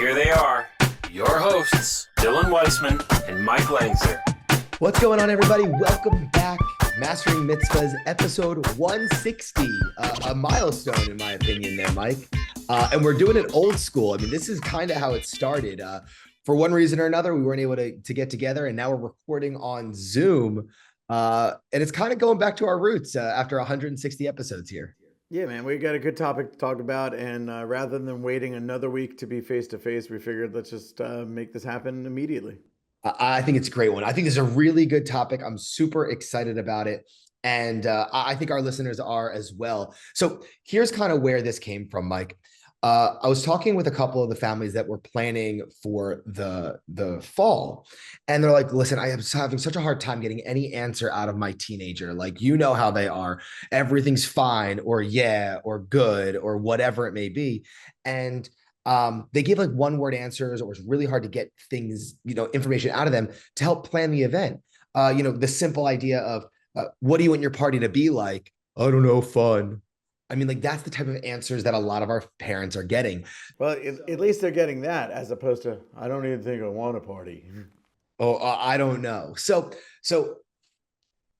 here they are, your hosts, Dylan Weissman and Mike Langzer. What's going on, everybody? Welcome back. Mastering Mitzvahs, episode 160. A milestone, in my opinion, there, Mike. And we're doing it old school. I mean, this is kind of how it started. For one reason or another, we weren't able to get together, and now we're recording on Zoom. And it's kind of going back to our roots after 160 episodes here. Yeah, man, we got a good topic to talk about, and rather than waiting another week to be face-to-face, we figured let's just make this happen immediately. I think it's a great one. I think it's a really good topic. I'm super excited about it. And I think our listeners are as well. So here's kind of where this came from, Mike. I was talking with a couple of the families that were planning for the fall, and they're like, listen, I am having such a hard time getting any answer out of my teenager. Like, you know how they are. Everything's fine, or yeah, or good, or whatever it may be. And they give like one word answers, or it's really hard to get things, information out of them to help plan the event. The simple idea of what do you want your party to be like? I don't know, fun. I mean, like, that's the type of answers that a lot of our parents are getting. Well, at least they're getting that, as opposed to, I don't even think I want a party. Oh, I don't know. So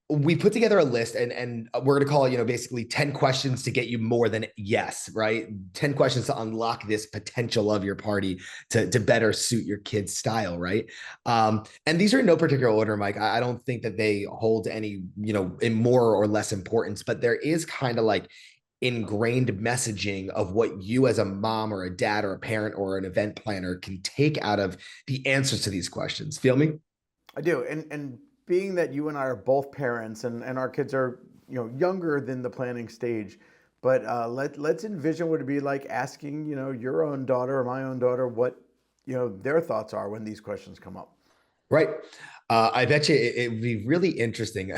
we put together a list, and we're going to call it, basically 10 questions to get you more than yes, right? 10 questions to unlock this potential of your party to better suit your kid's style, right? And these are in no particular order, Mike. I don't think that they hold any, in more or less importance, but there is kind of like ingrained messaging of what you as a mom or a dad or a parent or an event planner can take out of the answers to these questions. Feel me? I do. And being that you and I are both parents, and our kids are, younger than the planning stage, but let's envision what it'd be like asking, your own daughter or my own daughter what, their thoughts are when these questions come up. Right. I bet you it would be really interesting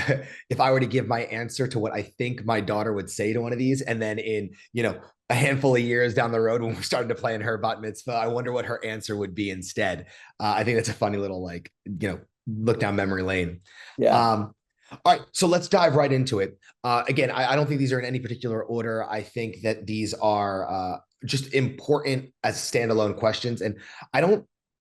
if I were to give my answer to what I think my daughter would say to one of these. And then in, a handful of years down the road, when we're starting to plan her bat mitzvah, I wonder what her answer would be instead. I think that's a funny little, look down memory lane. Yeah. All right. So let's dive right into it. Again, I don't think these are in any particular order. I think that these are just important as standalone questions. And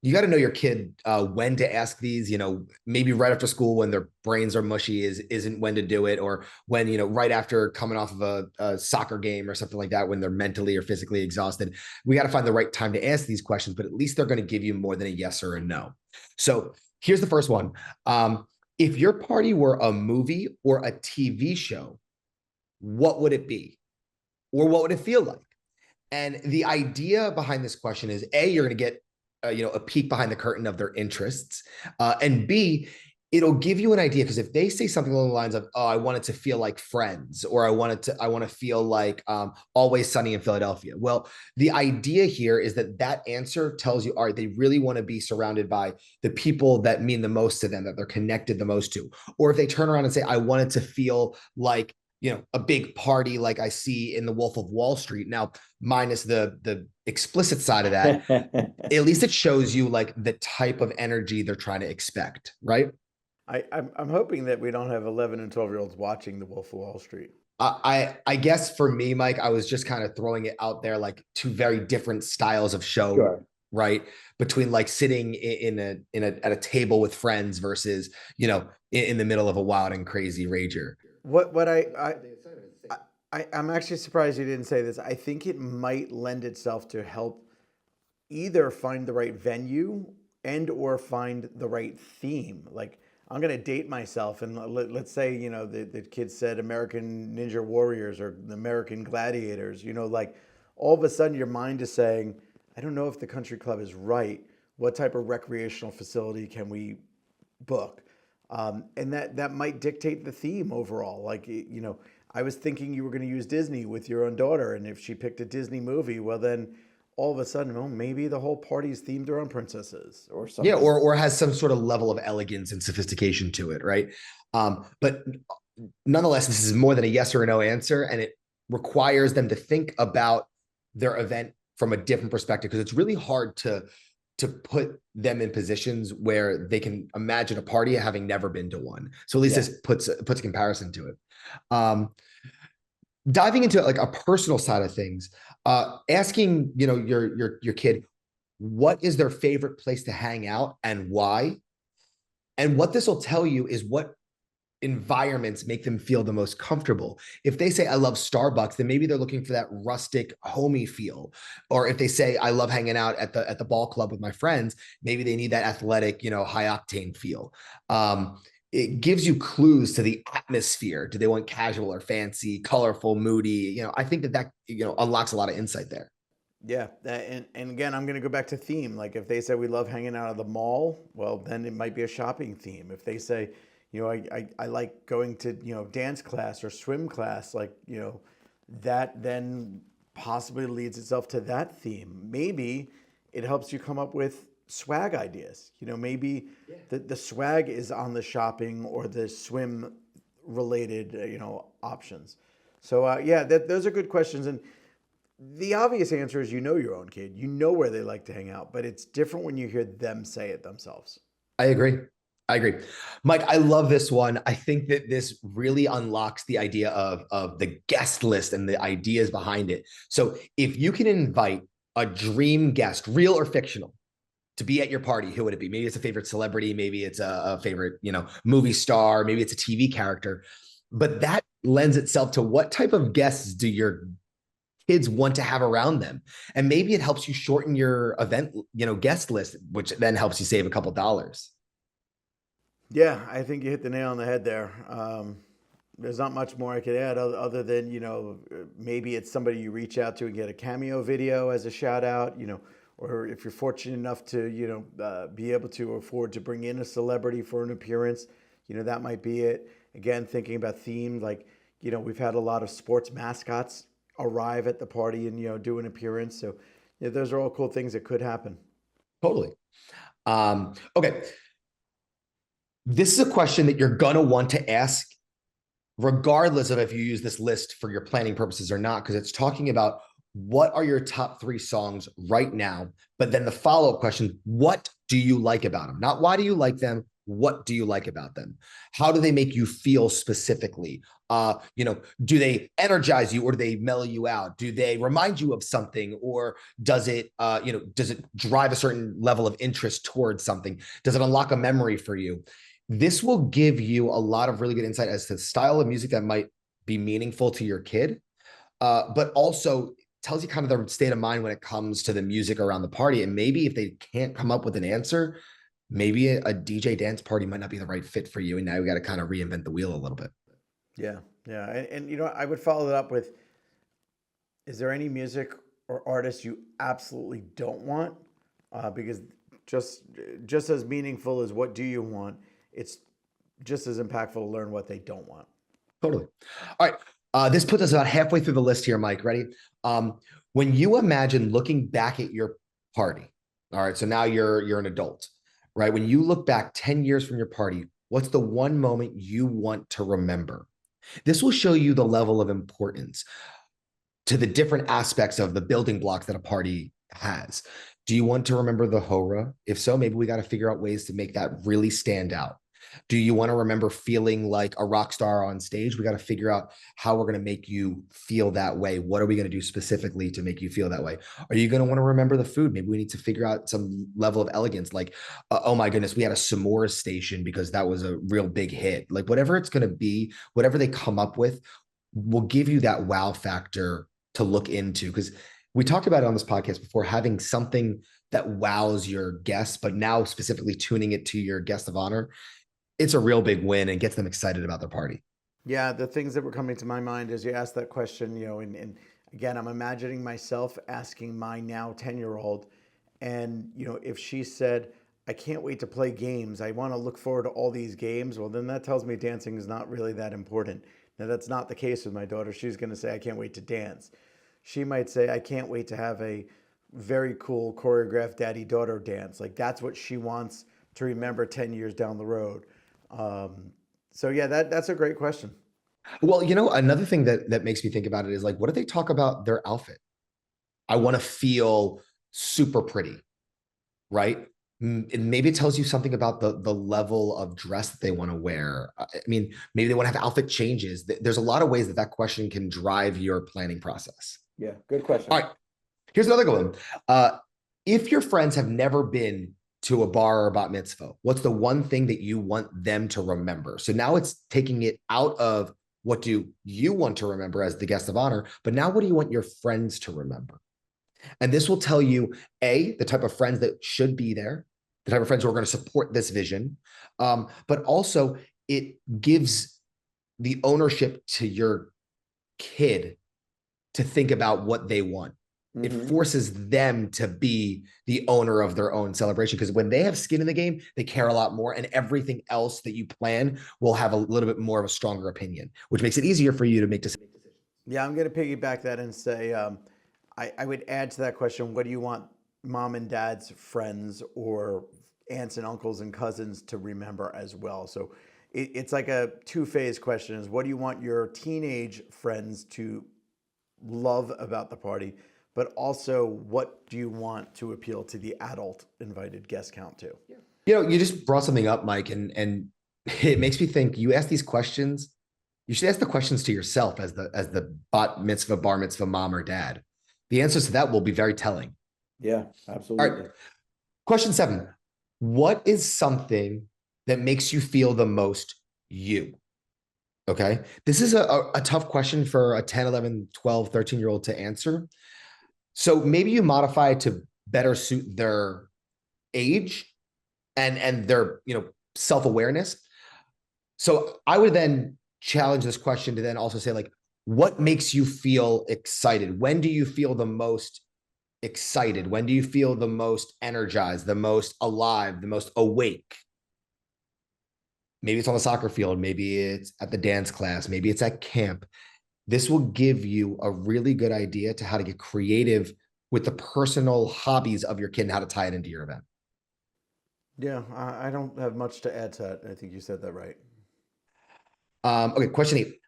you got to know your kid when to ask these, maybe right after school when their brains are mushy isn't when to do it, or when, right after coming off of a soccer game or something like that, when they're mentally or physically exhausted. We got to find the right time to ask these questions, but at least they're going to give you more than a yes or a no. So here's the first one. If your party were a movie or a TV show, what would it be? Or what would it feel like? And the idea behind this question is, A, you're going to get a peek behind the curtain of their interests. And B, it'll give you an idea, because if they say something along the lines of, oh, I want it to feel like Friends, or I want to feel like Always Sunny in Philadelphia. Well, the idea here is that answer tells you, all right, they really want to be surrounded by the people that mean the most to them, that they're connected the most to. Or if they turn around and say, I want it to feel like, a big party like I see in The Wolf of Wall Street. Now, minus the explicit side of that, at least it shows you like the type of energy they're trying to expect, right? I'm hoping that we don't have 11 and 12-year-olds watching The Wolf of Wall Street. I guess for me, Mike, I was just kind of throwing it out there, like two very different styles of show, sure, right? Between like sitting at a table with friends versus, in the middle of a wild and crazy rager. I'm actually surprised you didn't say this. I think it might lend itself to help either find the right venue and or find the right theme. Like, I'm going to date myself, and let's say, the kids said American Ninja Warriors or the American Gladiators, like all of a sudden your mind is saying, I don't know if the country club is right. What type of recreational facility can we book? And that might dictate the theme overall. Like, I was thinking you were going to use Disney with your own daughter, and if she picked a Disney movie, well, then all of a sudden, maybe the whole party's themed around princesses or something. Yeah, or has some sort of level of elegance and sophistication to it, right? But nonetheless, this is more than a yes or a no answer, and it requires them to think about their event from a different perspective, because it's really hard to put them in positions where they can imagine a party having never been to one. So at least this puts a comparison to it. Diving into like a personal side of things, asking, your kid, what is their favorite place to hang out and why. And what this will tell you is what environments make them feel the most comfortable. If they say, I love Starbucks, then maybe they're looking for that rustic, homey feel. Or if they say, I love hanging out at the ball club with my friends, maybe they need that athletic, high octane feel. It gives you clues to the atmosphere. Do they want casual or fancy, colorful, moody? I think that unlocks a lot of insight there. Yeah, and again, I'm going to go back to theme. Like if they say we love hanging out at the mall, well, then it might be a shopping theme. If they say, I like going to, dance class or swim class, like, that then possibly leads itself to that theme. Maybe it helps you come up with swag ideas. Maybe the swag is on the shopping or the swim related, options. So, those are good questions. And the obvious answer is your own kid. You know where they like to hang out, but it's different when you hear them say it themselves. I agree. Mike, I love this one. I think that this really unlocks the idea of the guest list and the ideas behind it. So if you can invite a dream guest, real or fictional, to be at your party, who would it be? Maybe it's a favorite celebrity, maybe it's a favorite, movie star, maybe it's a TV character. But that lends itself to what type of guests do your kids want to have around them. And maybe it helps you shorten your event, guest list, which then helps you save a couple dollars. Yeah, I think you hit the nail on the head there. There's not much more I could add other than, maybe it's somebody you reach out to and get a cameo video as a shout out, or if you're fortunate enough to, be able to afford to bring in a celebrity for an appearance, that might be it. Again, thinking about theme, like, we've had a lot of sports mascots arrive at the party and, do an appearance. So those are all cool things that could happen. Totally. Okay. This is a question that you're going to want to ask regardless of if you use this list for your planning purposes or not, because it's talking about what are your top 3 songs right now, but then the follow-up question, what do you like about them? Not why do you like them? What do you like about them? How do they make you feel specifically? Do they energize you or do they mellow you out? Do they remind you of something, or does it drive a certain level of interest towards something? Does it unlock a memory for you? This will give you a lot of really good insight as to the style of music that might be meaningful to your kid, but also tells you kind of their state of mind when it comes to the music around the party. And maybe if they can't come up with an answer, maybe a DJ dance party might not be the right fit for you. And now we got to kind of reinvent the wheel a little bit. Yeah. Yeah. And I would follow it up with, is there any music or artist you absolutely don't want? Because just as meaningful as what do you want, it's just as impactful to learn what they don't want. Totally. All right. This puts us about halfway through the list here, Mike. Ready? When you imagine looking back at your party, all right, so now you're an adult, right? When you look back 10 years from your party, what's the one moment you want to remember? This will show you the level of importance to the different aspects of the building blocks that a party has. Do you want to remember the hora? If so, maybe we got to figure out ways to make that really stand out. Do you want to remember feeling like a rock star on stage? We got to figure out how we're going to make you feel that way. What are we going to do specifically to make you feel that way? Are you going to want to remember the food? Maybe we need to figure out some level of elegance, like, oh my goodness, we had a s'mores station because that was a real big hit. Like whatever it's going to be, whatever they come up with will give you that wow factor to look into. Because we talked about it on this podcast before, having something that wows your guests, but now specifically tuning it to your guest of honor, it's a real big win and gets them excited about their party. Yeah, the things that were coming to my mind as you asked that question, and again, I'm imagining myself asking my now 10-year-old, and, if she said, I can't wait to play games, I want to look forward to all these games, well, then that tells me dancing is not really that important. Now, that's not the case with my daughter. She's going to say, I can't wait to dance. She might say, I can't wait to have a very cool choreographed daddy-daughter dance. Like, that's what she wants to remember 10 years down the road. So yeah, that's a great question. Well, another thing that makes me think about it is like, what do they talk about their outfit? I want to feel super pretty, right? And maybe it tells you something about the level of dress that they want to wear. I mean, maybe they want to have outfit changes. There's a lot of ways that question can drive your planning process. Yeah, good question. All right, here's another good one. If your friends have never been to a bar or a bat mitzvah, what's the one thing that you want them to remember? So now it's taking it out of what do you want to remember as the guest of honor, but now what do you want your friends to remember? And this will tell you, A, the type of friends that should be there, the type of friends who are going to support this vision, but also it gives the ownership to your kid to think about what they want. It forces them to be the owner of their own celebration, because when they have skin in the game, they care a lot more, and everything else that you plan will have a little bit more of a stronger opinion, which makes it easier for you to make decisions. Yeah, I'm going to piggyback that and say I would add to that question, what do you want mom and dad's friends or aunts and uncles and cousins to remember as well? So it's like a two-phase question is what do you want your teenage friends to love about the party, but also what do you want to appeal to the adult invited guest count to? You just brought something up, Mike, and it makes me think. You ask these questions. You should ask the questions to yourself as the bat mitzvah, bar mitzvah, mom or dad. The answers to that will be very telling. Yeah, All absolutely. right. Question 7. What is something that makes you feel the most you? Okay. This is a tough question for a 10, 11, 12, 13-year-old to answer. So maybe you modify it to better suit their age and their, self-awareness. So I would then challenge this question to then also say, like, what makes you feel excited? When do you feel the most excited? When do you feel the most energized, the most alive, the most awake? Maybe it's on the soccer field. Maybe it's at the dance class. Maybe it's at camp. This will give you a really good idea to how to get creative with the personal hobbies of your kid and how to tie it into your event. Yeah, I don't have much to add to that. I think you said that right. Okay, question 8.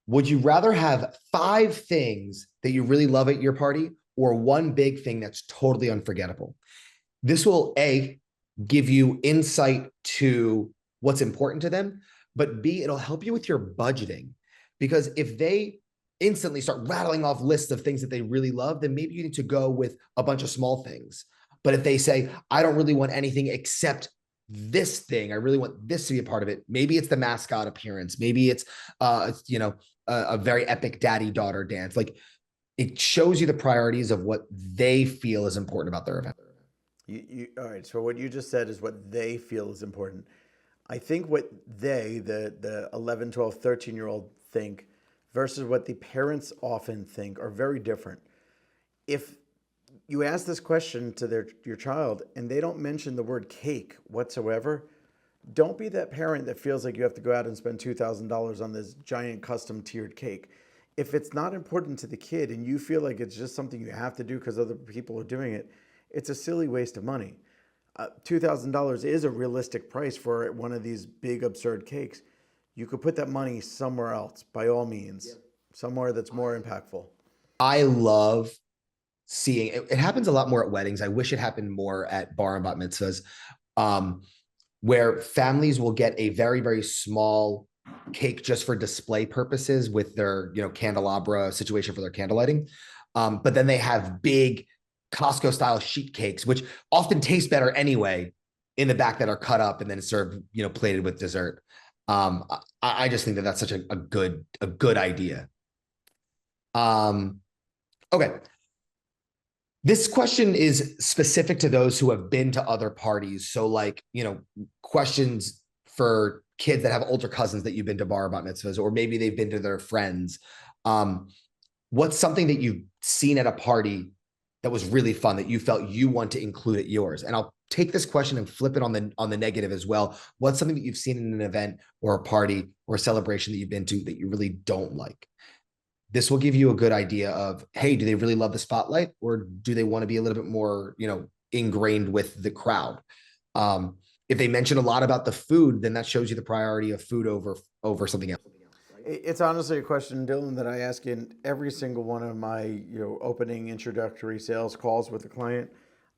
Would you rather have 5 things that you really love at your party or one big thing that's totally unforgettable? This will, A, give you insight to what's important to them, but B, it'll help you with your budgeting. Because if they instantly start rattling off lists of things that they really love, then maybe you need to go with a bunch of small things. But if they say, I don't really want anything except this thing, I really want this to be a part of it. Maybe it's the mascot appearance. Maybe it's, a very epic daddy-daughter dance. Like, it shows you the priorities of what they feel is important about their event. All right. So what you just said is what they feel is important. I think what they, the 11, 12, 13-year-old think versus what the parents often think are very different. If you ask this question to your child and they don't mention the word cake whatsoever, don't be that parent that feels like you have to go out and spend $2,000 on this giant custom tiered cake. If it's not important to the kid and you feel like it's just something you have to do because other people are doing it, it's a silly waste of money. $2,000 is a realistic price for one of these big, absurd cakes. You could put that money somewhere else, by all means, somewhere that's more impactful. I love seeing it. It happens a lot more at weddings. I wish it happened more at bar and bat mitzvahs, where families will get a very, very small cake just for display purposes with their, candelabra situation for their candle lighting. But then they have big Costco style sheet cakes, which often taste better anyway, in the back, that are cut up and then served, plated with dessert. I just think that that's such a good idea. Okay. This question is specific to those who have been to other parties. So, like, questions for kids that have older cousins that you've been to bar bat mitzvahs, or maybe they've been to their friends. What's something that you've seen at a party that was really fun that you felt you want to include at yours? And I'll take this question and flip it on the negative as well. What's something that you've seen in an event or a party or a celebration that you've been to that you really don't like? This will give you a good idea of, hey, do they really love the spotlight, or do they want to be a little bit more, ingrained with the crowd? If they mention a lot about the food, then that shows you the priority of food over something else. It's honestly a question, Dylan, that I ask in every single one of my opening introductory sales calls with a client.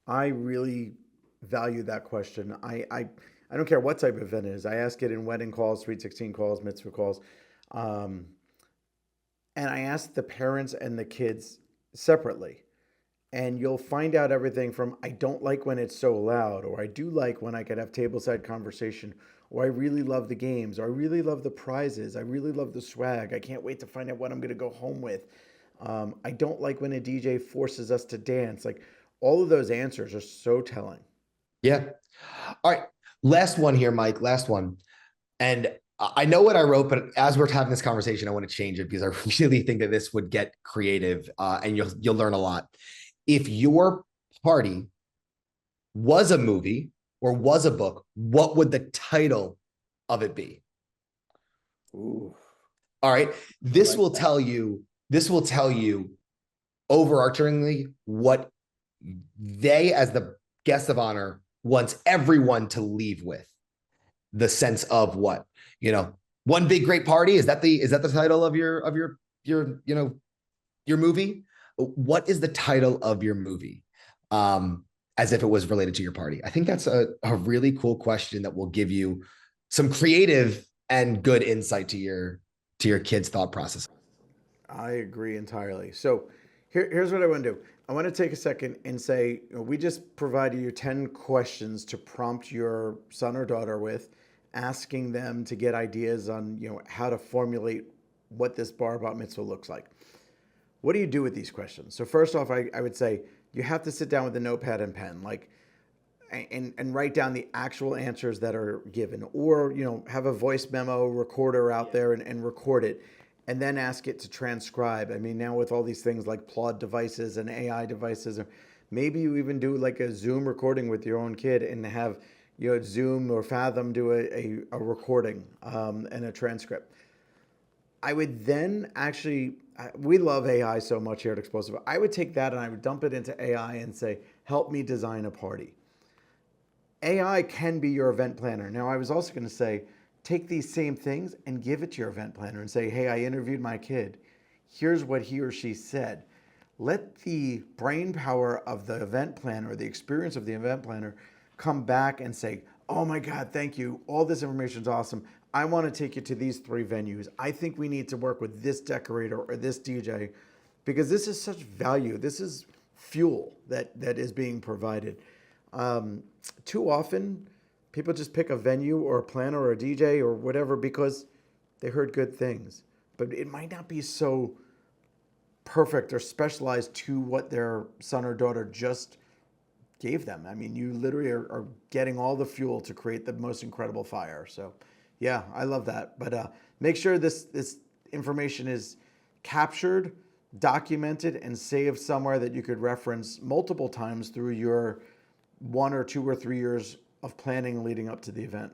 I really value that question. I don't care what type of event it is. I ask it in wedding calls, Sweet 16 calls, mitzvah calls. And I ask the parents and the kids separately. And you'll find out everything from I don't like when it's so loud, or I do like when I can have tableside conversation, or I really love the games, or I really love the prizes, I really love the swag, I can't wait to find out what I'm going to go home with. I don't like when a DJ forces us to dance. Like all of those answers are so telling. Yeah. All right. Last one here, Mike. Last one. And I know what I wrote, but as we're having this conversation, I want to change it because I really think that this would get creative, and you'll learn a lot. If your party was a movie or was a book, what would the title of it be? Ooh. All right. This will tell you, overarchingly what they, as the guest of honor, wants everyone to leave with. The sense of what, one big great party. Is that the title of your movie? What is the title of your movie? As if it was related to your party. I think that's a really cool question that will give you some creative and good insight to your kids' thought process. I agree entirely. So here's what I want to do. I want to take a second and say, we just provided you 10 questions to prompt your son or daughter with, asking them to get ideas on, how to formulate what this bar bat mitzvah looks like. What do you do with these questions? So first off, I would say you have to sit down with a notepad and pen, and write down the actual answers that are given, or, have a voice memo recorder out there and record it, and then ask it to transcribe. I mean, now with all these things like Plod devices and AI devices, or maybe you even do like a Zoom recording with your own kid and have, Zoom or Fathom do a recording and a transcript. I would then actually, we love AI so much here at Explosive. I would take that and I would dump it into AI and say, help me design a party. AI can be your event planner. Now, I was also going to say, take these same things and give it to your event planner and say, hey, I interviewed my kid. Here's what he or she said. Let the brain power of the event planner, or the experience of the event planner, come back and say, oh my God, thank you. All this information is awesome. I want to take you to these 3 venues. I think we need to work with this decorator or this DJ, because this is such value. This is fuel that is being provided. Too often, people just pick a venue or a planner or a DJ or whatever because they heard good things, but it might not be so perfect or specialized to what their son or daughter just gave them. I mean, you literally are getting all the fuel to create the most incredible fire. So yeah, I love that. But make sure this information is captured, documented, and saved somewhere that you could reference multiple times through your 1 or 2 or 3 years of planning leading up to the event.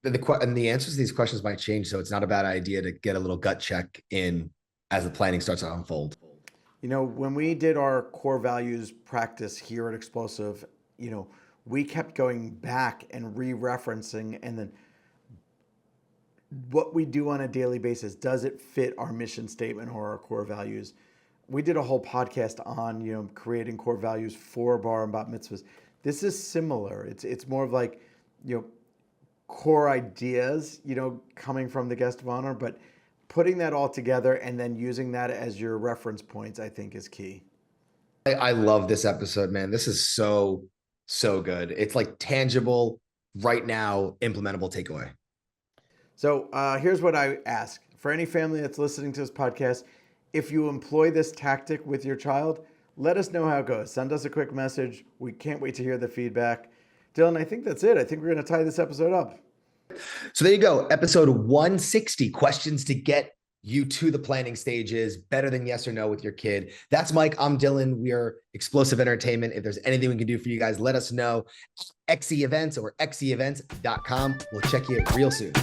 And the answers to these questions might change, so it's not a bad idea to get a little gut check in as the planning starts to unfold. When we did our core values practice here at Explosive, we kept going back and re-referencing, and then what we do on a daily basis, does it fit our mission statement or our core values? We did a whole podcast on, creating core values for bar and bat mitzvahs. This is similar. It's more of like, core ideas, coming from the guest of honor, but putting that all together and then using that as your reference points, I think is key. I love this episode, man. This is so good. It's like tangible, right now, implementable takeaway. So here's what I ask. For any family that's listening to this podcast, if you employ this tactic with your child, let us know how it goes. Send us a quick message. We can't wait to hear the feedback. Dylan, I think that's it. I think we're going to tie this episode up. So there you go. Episode 160, questions to get you to the planning stages, better than yes or no with your kid. That's Mike. I'm Dylan. We are Explosive Entertainment. If there's anything we can do for you guys, let us know. XE Events or xeevents.com. We'll check you real soon.